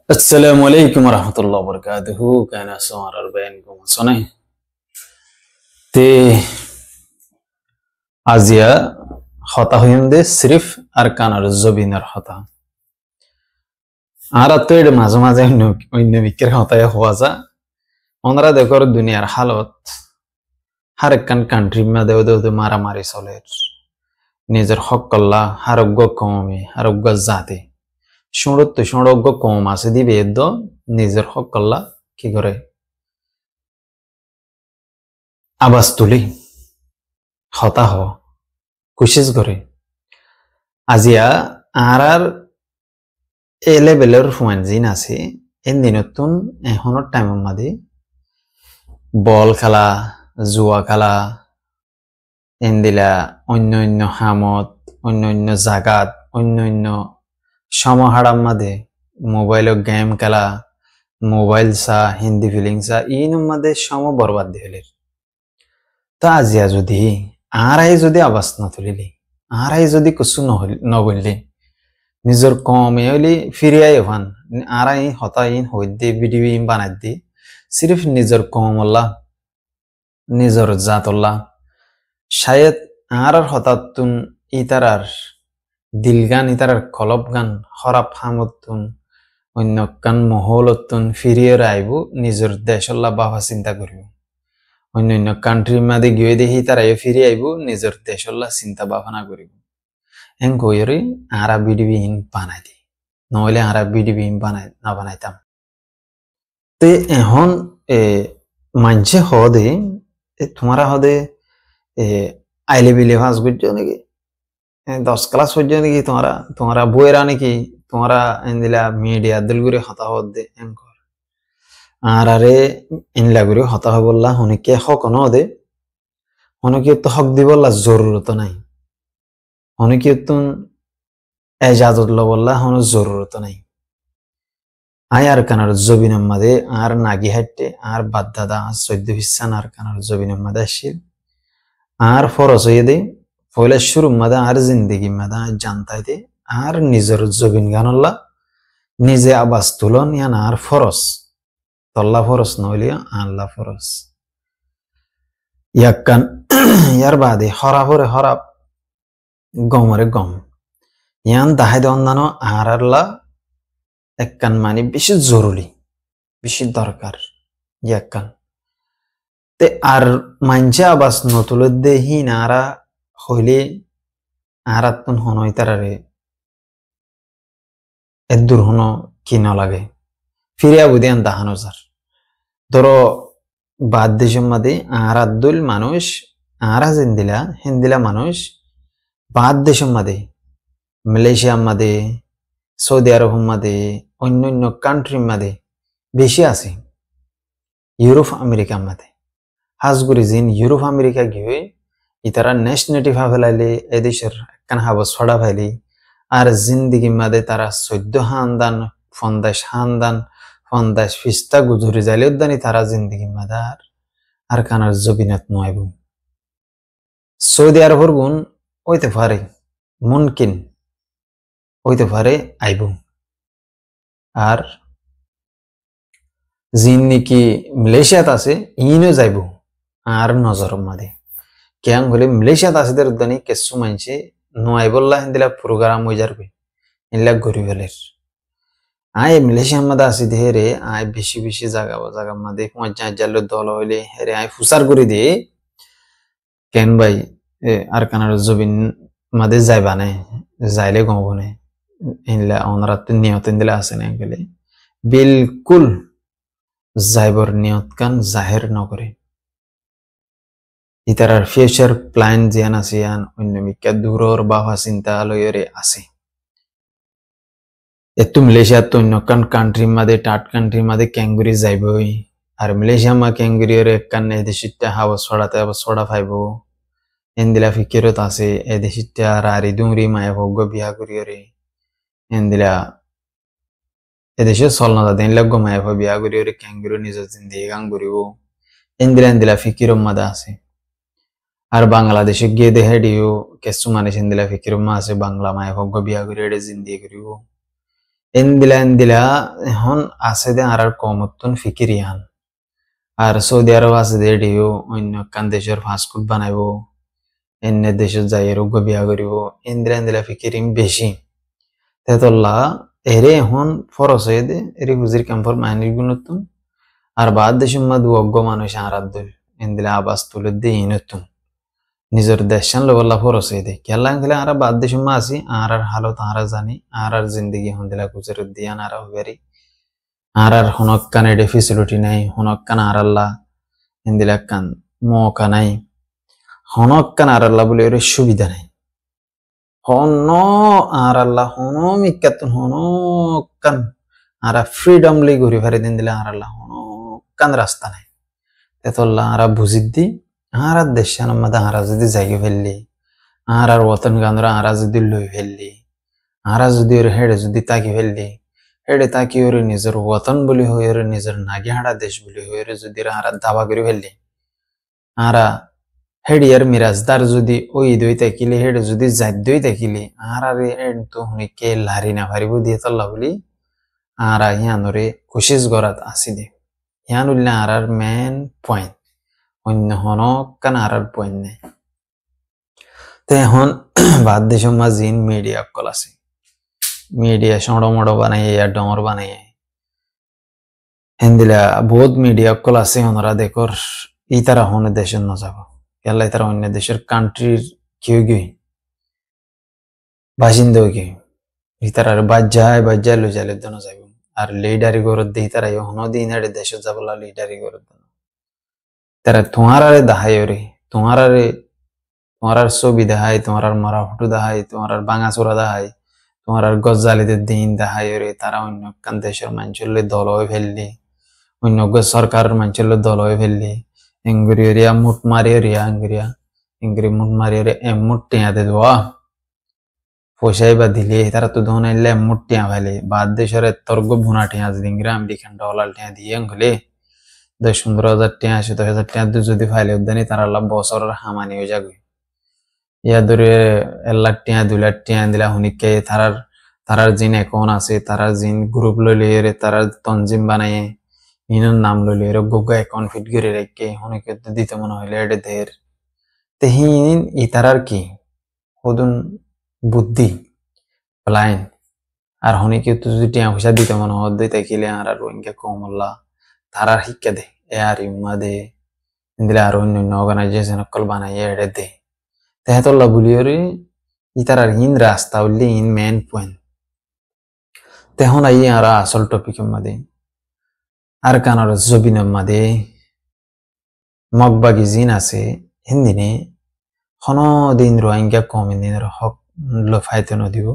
Assalamualaikum warahmatullahi wabarakatuh. Kana suara arbain ko sunay. ते আজিয়া হতা হইন্দে সিরিফ আরকানার জবিনের হতা আর তো এটা মাঝে মাঝে অন্য বিকের হতায় হওয়া যা ওনারা দেখর দুনিয়ার হালত হার একখান কান্ট্রি মা দেও দেও মারামারি চলে নিজের হক কল্লা আরোগ্য কমে আরোগ্য জাতি সুড়োগ্য কম আছে দিবে নিজের হক কল্লা কি করে আবাজ তুলি হতা হ কুশিস করে আজিয়া আর এ লেভেলের ফুয়ান জিন আছে এন দিনতুন এখনের টাইমের মাঝে বল খেলা জুয়া খেলা এন দিলা অন্য অন্য হামত অন্য অন্য জাগাত অন্য অন্য সমাহারার মাঝে মোবাইল গেম খেলা মোবাইল চা হিন্দি ফিলিং চা ইন মাঝে সম বরবাদ দিলে তা আজিয়া যদি আরাই যদি আবাস নতুলিলি আরাই যদি কিছু নবললি নিজের কমে হইলি ফিরিয়াই ওখান আরাই হতাইন হইতে ভিডিও বানাই দি সিরিফ নিজের কমল্লা নিজের জাতল্লা শায়দ আর হঠাৎতুন ইতারার দিল গান ইতারার কলব গান হরাপ হামতুন অন্য গান মহলতুন ফিরিয়ে আইব নিজের দেশল্লা বাবা চিন্তা করিব অন্য অন্য কান্ট্রির মাঝে গিয়ে দেখি তারাই ফিরে আইব নিজের দেশল্লা চিন্তা ভাবনা করিব এন কইরে আরা ভিডিওহীন বানাই দি নহলে আরা ভিডিওহীন না বানাইতাম তে এখন মানছে হদে তোমারা হদে আইলে বিলে ফাঁস করছো নাকি 10 ক্লাস পর্যন্ত নাকি তোমারা বইয়েরা নাকি তোমরা দিলা মিডিয়া দিল করে হতা হদে এন কর আর আরে ইনলা করে হতা হবল্লা হনিকে হক নদে হনকে তো হক দিবল্লা জরুরত নাই হনকে তুন এজাজত লবল্লা হন জরুরত নাই আয় আর কানার জবিনের মাঝে আর নাগি হাইটে আর বাদ দাদা 14 বিশান আর কানার জবিনের মাঝে আসিল আর ফরস হয়ে দে পয়লা শুরু মাঝে আর জিন্দগি মাঝে জানতাই দে আর নিজের জবিন গানল্লা নিজে আবাস তুলন ইয়ান আর ফরস তল্লা ফরস নইলিয়া আল্লাহ ফরস ইয়াকান ইয়ার বাদে হরাফরে হরাপ গমরে গম ইয়ান দাহাই অন্যান্য আহারাল্লা একখান মানে বেশি জরুরি বেশি দরকার ইয়াকান তে আর মানছে আবাস নতুলে দেহি নারা হইলে আরাতুন হনই তারারে এদুর হন কি ন লাগে ফিরিয়া বুদিয়ান দাহানো যার ধরো বাদ দেশের মাঝে আরাদুল মানুষ আরা হিন্দিলা মানুষ বাদ দেশের মাঝে মালয়েশিয়ার মাঝে সৌদি আরব মাঝে অন্য অন্য কান্ট্রির মাঝে বেশি আছে ইউরোপ আমেরিকার মাঝে হাজগুড়ি জিন ইউরোপ আমেরিকা গিয়ে ইতারা ন্যাশনালিটি ভাবেলাইলে এদেশের একখান হাবস ছড়া ভাইলি আর জিন্দিগি মাঝে তারা 14 হান্দান 50 হান্দান 50 ফিস্তা গুজরি যাইলে উদ্যানি তারা জিন্দিগি মাঝে আর কানার জবিনত নয়ব সৌদি আরবের গুণ হইতে পারে মুনকিন হইতে পারে আইব আর জিন নাকি মালয়েশিয়াত আছে ইনও যাইব আর নজরের মাঝে কেন হলে মালয়েশিয়াত আছে উদ্যানি কিছু মানছে নয়বল্লা হিন্দিলা প্রোগ্রাম হয়ে যাবে এগুলা গরিবের আয় মালয়েশিয়ার মাঝে আসি দে রে আয় বেশি বেশি জায়গার মাঝে 50,000 দল হইলে হেরে আয় ফুসার করে দিয়ে কেন ভাই আর কানার জবিন মাঝে যাইবা নে যাইলে গমব নে ইনলা ওনারা তো নিয়ত দিলা আছে না গেলে বিলকুল যাইবর নিয়ত কান জাহের নকরে ইতারার ফিউচার প্ল্যান জিয়ান আছে ইয়ান অন্য মিকা দূরর বাবা চিন্তা লয়রে আছে এত মালয়েশিয়া তো অন্য কান্ট্রির মাঝে টাট কান্ট্রির মাঝে ক্যাঙ্গুরি যাইবই আর মালয়েশিয়া মা ক্যাঙ্গুরির একখান এদেশিটা হাওয়া ছড়াতে আবার ছড়া পাইব এন্দিলা ফিকিরত আছে এদেশিটা রারি দুংরি মায়ে ভোগ্য বিয়া করিয়রে এন্দিলা এদেশে চলনা যাতে এনলাগ্য মায়ে ভো বিয়া করিয়রে ক্যাঙ্গুরি নিজের জিন্দিগি গান করিব এন্দিলা ফিকিরম মাদা আছে আর বাংলাদেশে গিয়ে দেখে দিও কিছু মানুষ এন্দিলা ফিকিরম মা আছে বাংলা মায়ে ভোগ্য বিয়া করিয়রে জিন্দিগি করিব এন্দিলা এখন আছে দে আর কমতন ফিকিরিয়ান আর সৌদি আরব আছে দে এডিও অন্য কান দেশের ফাস্টফুড বানাইব এনে দেশত যাই রোগ্য বিয়া করিব এন্দিলা ফিকিরিং বেশি তেতল্লা এরে এখন ফরস হয়ে দে এরে হুজির ক্যাম্পর মাইনির গুণতুম আর বাদ দেশের মধ্যে অজ্ঞ মানুষ আরাত দল এন্দিলা আবাস তুলে দিয়ে ইনতুম নিজের দেশান লোবল্লা ফরস হয়ে দে কেলা এন্দিলা আর বাদ দেশের মা আসি আর হালত আর জানি আর জিন্দগি হন্দিলা গুজর দিয়ান আর হবেরি আর হনক্কান এডে ফেসিলিটি নাই হনক্কান আর আল্লাহ এন্দিলা কান মৌকা নাই হনক্কান আর আল্লাহ বলে এর সুবিধা নাই হন আর আল্লাহ হন মিকাতুন হনক্কান আর ফ্রিডমলি ঘুরি ফারি দিন দিলে আর আল্লাহ হনক্কান রাস্তা নাই তেতল্লা আর বুঝিত দি আর দেশান মধ্যে আর যদি জায়গা ফেললি আর ওতন গান্ধরা আর যদি লই ফেললি আর যদি ওর হেডে যদি তাকি ফেললি হেডে তাকি ওর নিজের ওতন বলি হয়ে ওর নিজের নাগি হাড়া দেশ বলি হয়ে যদি আর দাবা করে ফেললি আর হেডিয়ার মিরাজদার যদি ওই দই তাকিলে হেডে যদি জাদ্যই তাকিলে আর তো হুনিকে লারি না পারিব দিয়ে তল্লা বলি আর হিয়ানরে কোশিশ গরাত আসি দে হিয়ান উল্লে আর মেন পয়েন্ট অন্য হনকান আর পয়েন্ট নেই তো এখন বাদ দেশ জিন মিডিয়া কল আছে মিডিয়া সড়ো মড়ো বানাই আর ডর বানাই হেন্দিলা বহুত মিডিয়া কল আছে ওনারা দেখর ই তারা হনে দেশের ন যাব কেলাই তারা অন্য দেশের কান্ট্রির কেউ গই বাসিন্দাও গই ই তারা বাজ্যায় লো যাইলে দন যাব আর লিডারি গরত দিই তারা হনো দিন আরে দেশে যাবলা লিডারি গরত দন তারা তোমার দাহাই রে তোমার ছবি দেখায় তোমার মরা ফটো দেখায় তোমার বাঙাচোরা দেখায় তোমার গজ্জালিদের দিন দেখায় রে তারা অন্য কান দেশের মানুষের দল হয়ে ফেললি অন্য সরকারের মানুষের দল হয়ে ফেললি এঙ্গুরিয়া মুট মারিয়া ইংরি মুট মারিয়া এমুট টিয়া দে দেওয়া পয়সাই বা দিলে তারা তো ধন আইলে এমুট টিয়া ফেলে বাদ দেশের তর্গ ভুনা টিয়া দিংরা আমেরিকান ডলার টিয়া দিয়ে গেলে 10-15,000 টিয়া 10,000 টিয়া যদি ফাইলে উদ্যানি তারা লাভ বছরের হামানি হয়ে যাবে ইয়া ধরে 1 লাখ টিয়া 2 লাখ টিয়া দিলা হুনিকে তারার জিন অ্যাকাউন্ট আছে তারার জিন গ্রুপ লইলে তারা তঞ্জিম বানায় ইনার নাম লইলে গোগা অ্যাকাউন্ট ফিট করে রেখে হুনিকে দিতে মনে হইলে এটা দের তেহিন ই তারার কি হদুন বুদ্ধি প্লাইন আর হুনিকে তো যদি টিয়া পয়সা দিতে মনে হদ দিতে কিলে আর রোহিঙ্গা কমল্লা তারার শিক্ষা দে এ আর ইউমা দে দিলে আর অন্য অর্গানাইজেশন অকল বানাই এটা দে তেহেতল্লা বুলিওরে ইতারার ইন রাস্তা উল্লি ইন মেন পয়েন্ট তেহন আই আর আসল টপিক মাদে আর কানার জবিন মাদে মগবাগি জিন আছে হিন্দিনে হন দিন রোহিঙ্গা কম দিনের হক লফাইতে নদিব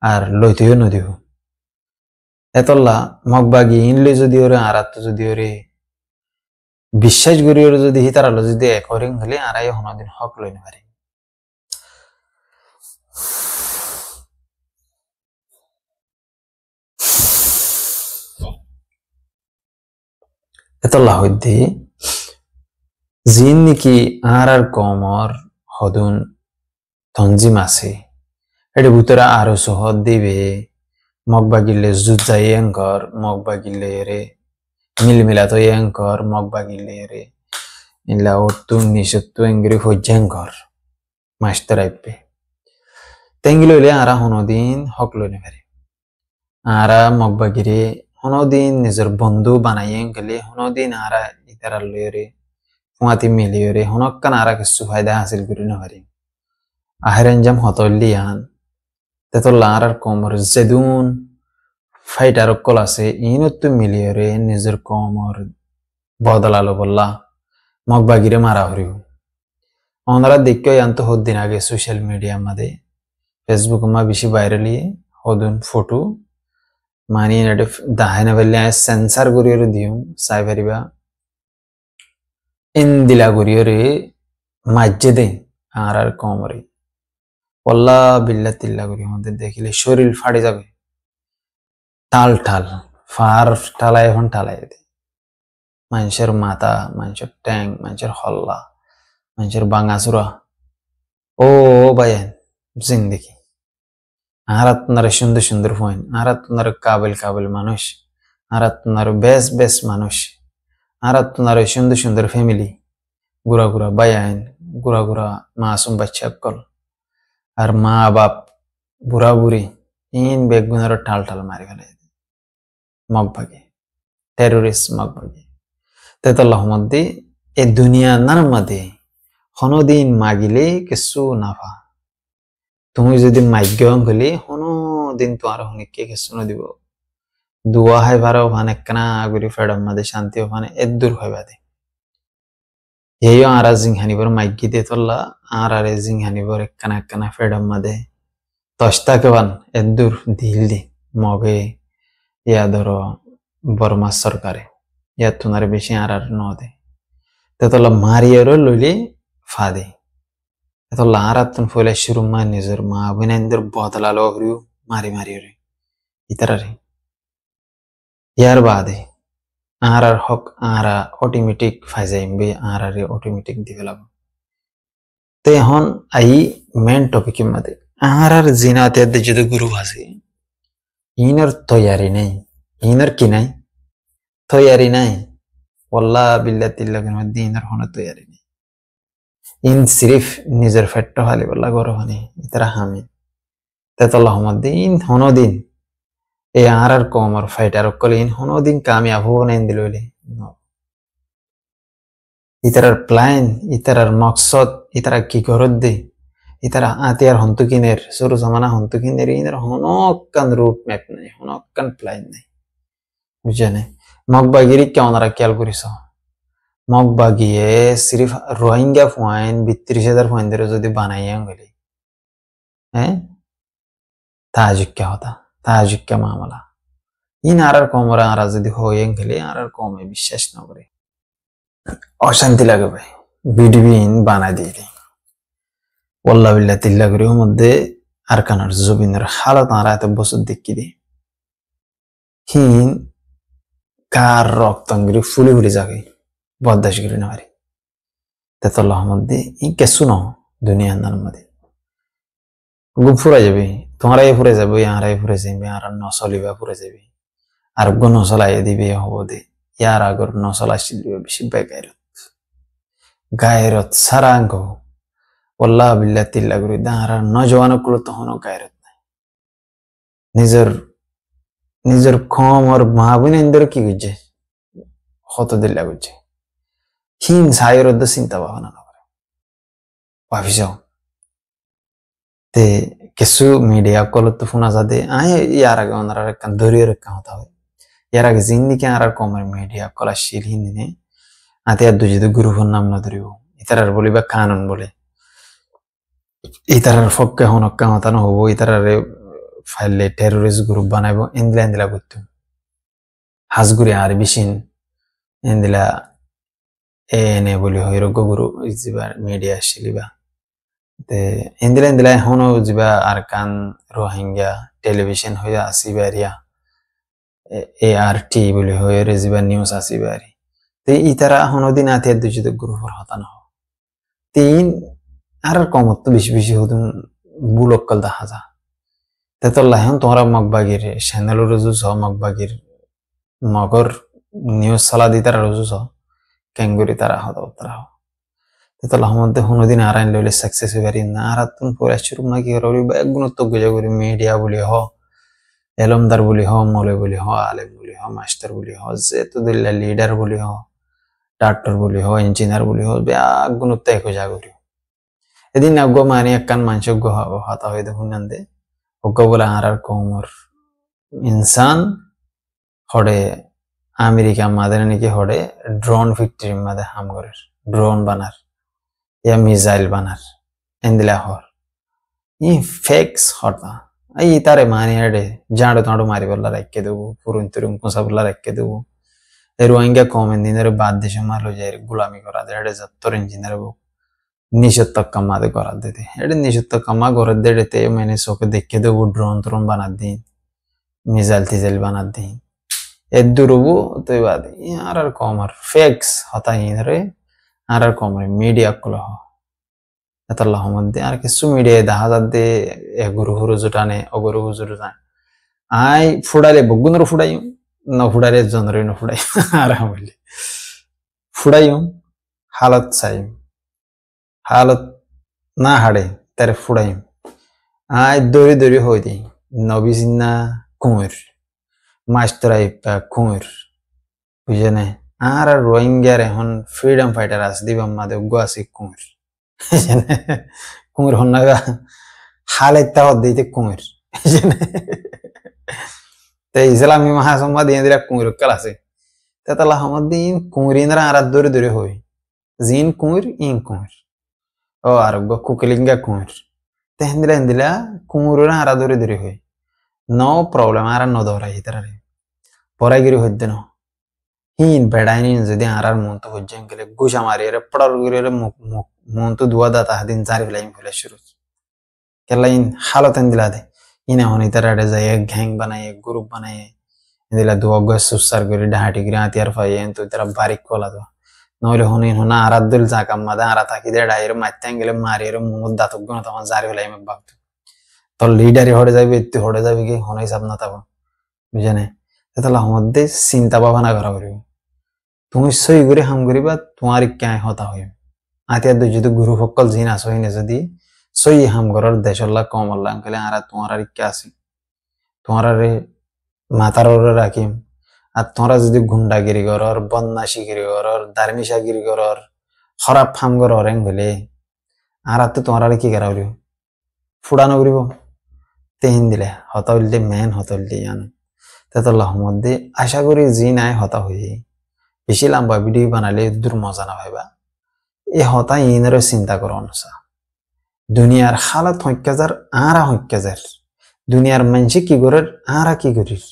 আর লইতেও নদিব এতল্লা মগবাগি ইনলে যদি ওরে আর যদি ওরে বিশ্বাস করি ওরে যদি হিতারালো যদি একরিং হলে আর হনদিন হক লই না পারে এতলা হইতে জিন নাকি আর কমর হদুন তঞ্জিম আছে এটা ভিতরে আরো সহদ দিবে মগবাগিলে জুত যাই এঙ্কর মগবাগিলে রে মিলমিলাত এঙ্কর মগবাগিলে রে ইলা ওট্টু নিষত্তু এঙ্গরি হজ্জাঙ্কর মাস্টার আইপে তেঙ্গিল হইলে আরা হনদিন হক লইনে পারে আরা মগবাগিরে হনদিন নিজের বন্ধু বানাইয়েন গেলে হনদিন আরা ইতারা লইরে ফুয়াতি মিলিয়রে হনক্কান আরা কিছু ফায়দা হাসিল করি না পারি আহেরঞ্জাম হতল্লি আন তেতল্লা আরার কমর জেদুন ফাইটার অকল আছে ইনত্তু মিলিয়রে নিজের কমর বদলালো বললা মগবাগিরে মারা হরিব ওনারা দেখে আন্ত হদ্দিন আগে সোশ্যাল মিডিয়া মাদে ফেসবুক মা বেশি ভাইরালি হদুন ফটো মানি নেটে দাহাই না ফেললে সেন্সার করিয়ে দিও চাই পারিবা ইন্দিলা করিয়ে মাজ্জে দে আর কমরে পল্লা বিল্লা তিল্লা করি আমাদের দেখিলে শরীর ফাড়ে যাবে টাল ঠাল ফার ঠালাই এখন ঠালাই দে মানুষের মাথা মানুষের ট্যাং মানুষের হল্লা মানুষের বাঙাচুরা ও ভাইয়েন জিন্দিগি আরাতনারে সুন্দর সুন্দর পয়েন্ট, আরাতনারে কাবিল মানুষ, আরাতনারে বেশ মানুষ, আরাতনারে সুন্দর সুন্দর ফ্যামিলি, গুড়া বাই আইন, গুড়া মাসুম বাচ্চা কল, আর মা বাপ বুড়া বুড়ি ইন বেগুনার টাল মারি ফেলে মগভাগে টেরোরিস্ট মগভাগে তেতল্লাহ মধ্যে এ দুনিয়া নার মধ্যে হনদিন মাগিলে কিছু নাফা তুমি যদি মাগ্য হলে হনদিন তোমার হনিকে কিছু না দিব দুয়া হয় ভারো ওখানে কেনা আগুরি ফেডম মাঝে শান্তি ওখানে এদূর হয় বাদে এই আরা জিংহানিবর মাগ্যি দিয়ে তোল্লা আর জিংহানিবর একখানা ফেডম মাঝে তস্তাকে বান এদূর দিল্লি মগে ইয়া ধরো বর্মা সরকারে ইয়া তোমার বেশি আর নদে তেতলা মারিয়ারও লইলে ফাদে তেতলা আর তুন ফলে শুরু মা নিজের মা বিনাইন্দের বদলালো হরিও মারি রে ইতারে ইয়ার বাদে আর হক আর অটোমেটিক ফাইজাইমবে আর অটোমেটিক দিবেলাম তে হন আই মেন টপিকের মধ্যে আর জিনাতে যদি গুরু আছে ইনর তৈয়ারি নেই ইনর কি নাই তৈয়ারি নাই ওয়াল্লাহ বিল্লাহ তিল্লাহের মধ্যে ইনর হন তৈয়ারি নেই ইন সিরিফ নিজের ফেট্ট হালি বল্লা গরো হনি ইতারা হামি তেতল্লাহ মধ্যে ইন হনদিন এই আর কমর ফাইটার কলে ইন হনদিন কামিয়াব হবো না দিলইলে ইতারার প্ল্যান ইতারার মকসদ ইতারা কি করত দে ইতারা আতিয়ার হন্তুকিনের সরু জামানা হন্তুকিনের ইনার হনকান রুট ম্যাপ নাই হনকান প্ল্যান নাই বুঝছেনে মগবাগিরি কেমনরা খেয়াল করিস মগবাগিয়ে সিরিফ রোহিঙ্গা পয়েন্ট 32,000 পয়েন্টের যদি বানাইয়া গেলি হ্যাঁ তাজিক্কা হতা তাজিক্কা মামলা ইন আর কমরা আর যদি হয়ে গেলে আর কমে বিশ্বাস না করে অশান্তি লাগে ভাই বিডিবিন বানাই দিয়ে দিই ওয়াল্লাহ বিল্লাহ তিল্লাহ করির মধ্যে আর কানার জবিনের হালত আর এত বছর দেখি দি হিন কার রক্তাঙ্গিরি ফুলি যাকে বদাস করি না পারি তেতল্লাহ মধ্যে ই কেসু ন দুনিয়ার নার মধ্যে গুম ফুরাই যাবি তোমারাই ফুরে যাবে আরাই ফুরে যাবে আর নচলিবা ফুরে যাবি আর গো নচলাই দিবি হব দে ইয়ার আগর নচলা শিলবে বেশি গায়রত সারাঙ্গ ওয়াল্লাহ বিল্লাহ তিল্লাহ করি দাঁড়া নজওয়ান গুলো তখন গায়রত নাই নিজের কম আর মা বোনের কি করছে হত দিল্লা করছে হিন সাইর চিন্তা ভাবনা না করে ভাবি যাও তে কিছু মিডিয়া কলত তো ফোনা যাতে আয় ইয়ার আগে ওনারা একখান ধরিয়ে রেখা হতে হবে ইয়ার আগে জিন্দিকে আর কমের মিডিয়া কলা শিল হিন্দিনে আতে আর দুজিতে গুরুফোর নাম না ধরিব ইতারার বলিবা কানুন বলে ইতারার ফককে হনক্কা হতানো হবো ইতারারে ফাইলে টেরোরিস্ট গ্রুপ বানাইব এন্দিলা করতো হাজগুড়ি আর বিশিন এন্দিলা এনে বলি হইরজ্ঞ গুরু যা মিডিয়া আসলিবা তে এন্দিলা হনো যা আর কান রোহিঙ্গা টেলিভিশন হইয়া আসিবারিয়া ART বলি হয়ে যা নিউজ আসিবারি তে ইতারা হনদিন আতে দুজিত গ্রুপর হতানো তিন আর কমত তো বেশি হতুন বুলক্কল দেখা যা তেতল্লাহ তোমরা মগবাগির চ্যানেল রুজুস মগবাগির মগর নিউজ সালা দি তারা রুজুস ক্যাঙ্গুরি তারা হতো তারা তেতল্লাহ মধ্যে হনদিন আর আইন লইলে সাকসেস হইবারি না আর তুম পরে শুরু না কি করি বা গুণত্ব গুজা করি মিডিয়া বলি হ এলমদার বলি হ মলে বলি হ আলেম বলি হ মাস্টার বলি হ যে তো দিল্লা লিডার বলি হ ডাক্তার বলি হ ইঞ্জিনিয়ার বলি হ গুণত্ব এক যা করি এদিন অজ্ঞ মানি একখান মানুষ অজ্ঞ হতা হয়ে দেখুন নান্দে অজ্ঞ বলে আর কমর ইনসান হড়ে আমেরিকা মাদের নাকি হড়ে ড্রোন ফ্যাক্টরি মাদে হাম করে ড্রোন বানার ইয়া মিসাইল বানার এন্দিলা হর ই ফেক্স হতা এই তারে মানি হেডে জাঁড়ো তাঁড়ো মারি বললা রাখকে দেবো পুরুন তুরুন কোঁসা বললা রাখকে দেবো এর রোহিঙ্গা কম দিনের বাদ দেশে মারলো যায় গুলামি করা দেয় হেডে যত্তর ইঞ্জিনিয়ার নিষত্ব কামাতে করার দিতে এটা নিষত্ব কামা ঘরের দেড়েতে মানে চোখে দেখে দেবো ড্রোন ত্রোন বানার দিন মিসাইল টিজাইল বানার দিন এর দূরবো তো বাদ আর কম আর ফেক্স হতা ইনরে আর কম রে মিডিয়া গুলো এতলা মধ্যে আর কিছু মিডিয়ায় দেখা যাচ্ছে এ গুরু হুজুটানে অগুরু হুজুর যায় আই ফুড়াইলে বগুনর ফুড়াই ন ফুড়াইলে জনরে ন ফুড়াই আর বলি ফুড়াইম হালত চাই হালত না হাড়ে তার ফুড়াইম আই দৌড়ি দৌড়ি হই দিই নবী চিন্না কুমির মাস্টার আইপা কুমির বুঝে নাই আর রোহিঙ্গার এখন ফ্রিডম ফাইটার আছে দিবাম মাদে আছে কুমির কুমির হন্নাগা হালে তাওয়াত দিতে কুমির te islami maha somma din dira kumir kalase te tala hamadin kumirindra arat dori dori hoy zin kumir in kumir o argo kukelinga kumir te hendila kumurura arat dori dori hoy no problem ara no dora hitarare porai giri hoddeno hin bedaini jodi arar monto hojjen gele gusha marire padar gire monto duwa data hadin zari flaim fule shuru kelain halatan dilade ina honi tarade jay ek gang banaye ek group banaye indila du august susar gori dahati gira tiar fayen to tara barik kola do noile honi hona aradul zakam mada arata kide daire mattangele marire mumud datuk gona tamon zari flaim baktu to leader hode যাবে এতে হড়ে যাবে কি হনাই sub না তাবো বুঝেনে তাহলে মধ্যে চিন্তা ভাবনা করা করিব তুমি সই করে হাম করিবা তোমার ক্যায় হতা হইব আতিয়া দুই যদি গুরু সকল জিন আসো হিনে যদি সই হাম করার দেশল্লা কম আল্লাহ আঙ্কেলে আর তোমার আর ইচ্ছা আছে তোমার মাথার ওরে রাখিম আর তোমরা যদি গুন্ডাগিরি করর বদমাশিগিরি করর দারমিশাগিরি করর খারাপ ফাম করর এং বলে আর তো তোমার আর কি করা করিব ফুড়ানো করিব তেহিন দিলে হতা হইলে মেন হতা হইলে জানো তেতল্লাহ মধ্যে আশা করি জি নাই হতা হয়ে বেশি লম্বা ভিডিও বানালে দূর মজা না ভাইবা এ হতা ইনের চিন্তা করো অনুসা দুনিয়ার হালত হক্কাজার আরা হক্কাজার দুনিয়ার মানুষ কি করার আরা কি করিস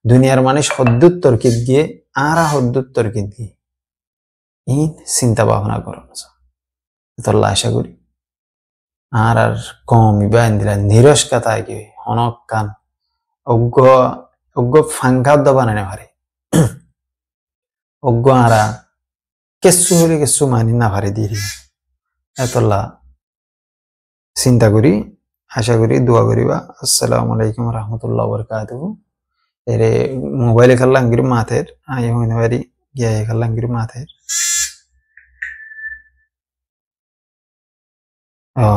দুনিয়ার মানুষ হদ্দুত তর্কিত দিয়ে আরা হদ্দুত তর্কিত দিয়ে ইন চিন্তা ভাবনা করো অনুসা তেতল্লাহ আশা করি আর আর কম ইবা দিলা নিরস কথা কি হনক কান অজ্ঞ অজ্ঞ ফাঙ্কাদ্দ বানানে পারে অজ্ঞ আরা কেসু হলে কেসু মানি না পারে দিয়ে এতলা চিন্তা করি আশা করি দোয়া করিবা আসসালামু আলাইকুম রহমতুল্লাহ বরকাতুহু এরে মোবাইলে খেললাম গিরি মাথের আই হইনে পারি গিয়ে খেললাম গিরি মাথের ও